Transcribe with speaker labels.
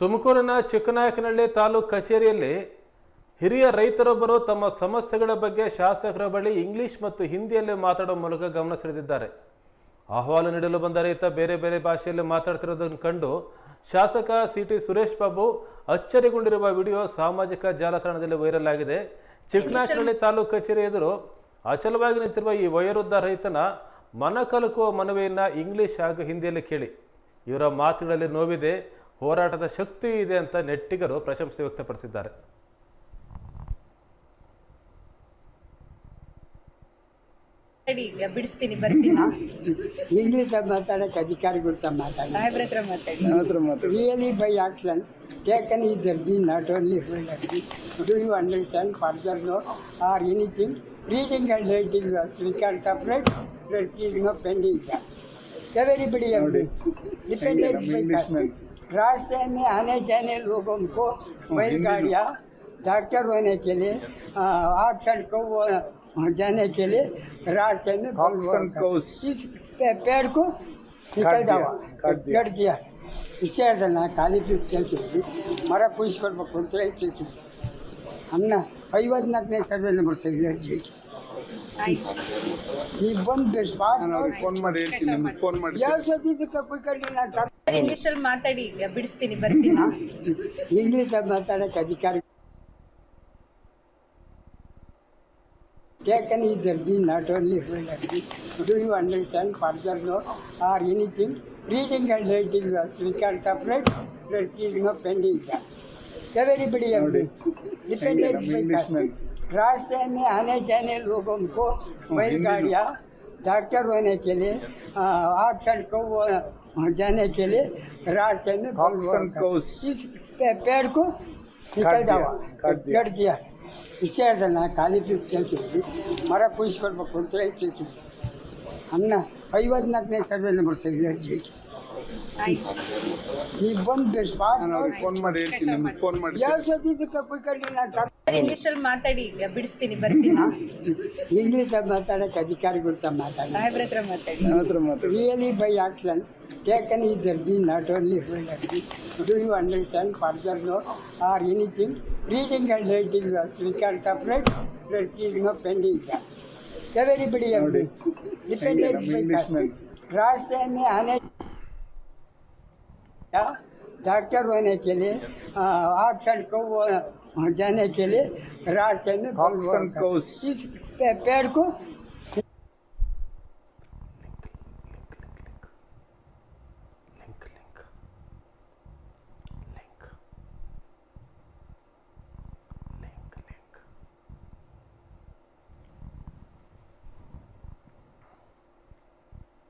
Speaker 1: ತುಮಕೂರಿನ ಚಿಕ್ಕನಾಯಕನಹಳ್ಳಿ ತಾಲೂಕು ಕಚೇರಿಯಲ್ಲಿ ಹಿರಿಯ ರೈತರೊಬ್ಬರು ತಮ್ಮ ಸಮಸ್ಯೆಗಳ ಬಗ್ಗೆ ಶಾಸಕರ ಬಳಿ ಇಂಗ್ಲಿಷ್ ಮತ್ತು ಹಿಂದಿಯಲ್ಲಿ ಮಾತಾಡುವ ಮೂಲಕ ಗಮನ ಸೆಳೆದಿದ್ದಾರೆ. ಅಹವಾಲು ನೀಡಲು ಬಂದ ರೈತ ಬೇರೆ ಬೇರೆ ಭಾಷೆಯಲ್ಲಿ ಮಾತಾಡ್ತಿರೋದನ್ನು ಕಂಡು ಶಾಸಕ ಸಿಟಿ ಸುರೇಶ್ ಬಾಬು ಅಚ್ಚರಿಗೊಂಡಿರುವ ವಿಡಿಯೋ ಸಾಮಾಜಿಕ ಜಾಲತಾಣದಲ್ಲಿ ವೈರಲ್ ಆಗಿದೆ. ಚಿಕ್ಕನಾಯಕನಹಳ್ಳಿ ತಾಲೂಕು ಕಚೇರಿ ಎದುರು ಅಚಲವಾಗಿ ನಿಂತಿರುವ ಈ ವಯೋವೃದ್ಧ ರೈತನ ಮನ ಕಲಕುವ ಮನವಿಯನ್ನು ಇಂಗ್ಲಿಷ್ ಹಾಗೂ ಹಿಂದಿಯಲ್ಲಿ ಕೇಳಿ. ಇವರ ಮಾತುಗಳಲ್ಲಿ ನೋವಿದೆ, ಹೋರಾಟದ ಶಕ್ತಿ ಇದೆ ಅಂತ ನೆಟ್ಟಿಗರು ಪ್ರಶಂಸೆ ವ್ಯಕ್ತಪಡಿಸಿದ್ದಾರೆ.
Speaker 2: ಬಿಡಿಸ್ತೀನಿ ಬರ್ತೀನಿ.
Speaker 3: ಇಂಗ್ಲಿಷ್ ಮಾತಾಡಕ್ಕೆ ಅಧಿಕಾರಿಗಳು ಮಾತಾಡಿ really by action taken is ದರ್ಜಿ not only do you understand further no or anything reading and writing we can separate there is no pending sir everybody dependent by रास्ते में आने जाने लोगों को बैलगाड़ियाँ डॉक्टर होने के लिए ऑक्सीजन को जाने के लिए रास्ते में इस पेड़ को निकल जावा चढ़ दिया इसके ना खाली फिर मर पूछಬೇಕು ಅಂತ ಹೇಳ್ತಿದ್ವಿ. ಅನ್ನ 54ನೇ ಸರ್ವೆ ನಂಬರ್ ಸೈಲೇಜ್ ನೀವು ಬಂದು
Speaker 4: ಫೋನ್ ಮಾಡಿ ಹೇಳ್ತೀನಿ, ನಿಮ್ಗೆ ಫೋನ್ ಮಾಡಿ
Speaker 3: ಯಾವ ಸದ್ಯಕ್ಕೆ ಕಪ್ಪಿಕೊಂಡಿಲ್ಲ
Speaker 2: ಇಂಗ್ಲಿಷಲ್ಲಿ ಮಾತಾಡಿ ಬಿಡಿಸ್ತೀನಿ ಬರ್ತೀನಿ.
Speaker 3: ಇಂಗ್ಲಿಷ್ ಮಾತಾಡಕ್ಕೆ ಅಧಿಕಾರಿ ಟೇಕನ್ ಈಸ್ ದರ್ಜಿ not only do you understand further no or anything reading and writing we can separate there is no pending sir everybody dependent by रास्ते में आने जाने लोगों को बैलगाड़ियाँ डॉक्टर होने के लिए ऑक्सीजन को जाने के लिए रास्ते में इस पेड़ को निकल जावा चढ़ दिया इसके ना खाली फिर मर पूछಬೇಕು ಅಂತ ಹೇಳ್ತಿದ್ವಿ. ಅನ್ನ 54ನೇ ಸರ್ವೆ ನಂಬರ್ ಸೈಲೇಜ್ ನೀವು ಬಂದು
Speaker 4: ಫೋನ್ ಮಾಡಿ ಹೇಳ್ತೀನಿ, ನಿಮ್ಗೆ ಫೋನ್ ಮಾಡಿ
Speaker 3: ಯಾವ ಸದ್ಯಕ್ಕೆ ಕಪ್ಪಿಕೊಂಡಿಲ್ಲ
Speaker 2: ಇಂಗ್ಲಿಷಲ್ಲಿ ಮಾತಾಡಿ ಬಿಡಿಸ್ತೀನಿ ಬರ್ತೀನಿ.
Speaker 3: ಇಂಗ್ಲಿಷ್ ಮಾತಾಡಕ್ಕೆ ಅಧಿಕಾರಿಗಳು
Speaker 2: ಮಾತಾಡಿ
Speaker 3: really by action taken is ದರ್ಜಿ not only do you understand further no or anything reading and writing we can separate there is no pending sir everybody dependent by रास्ते में आने डॉक्टर होने के लिए ऑक्सीजन को जाने के लिए रास्ते में इस पेड़ को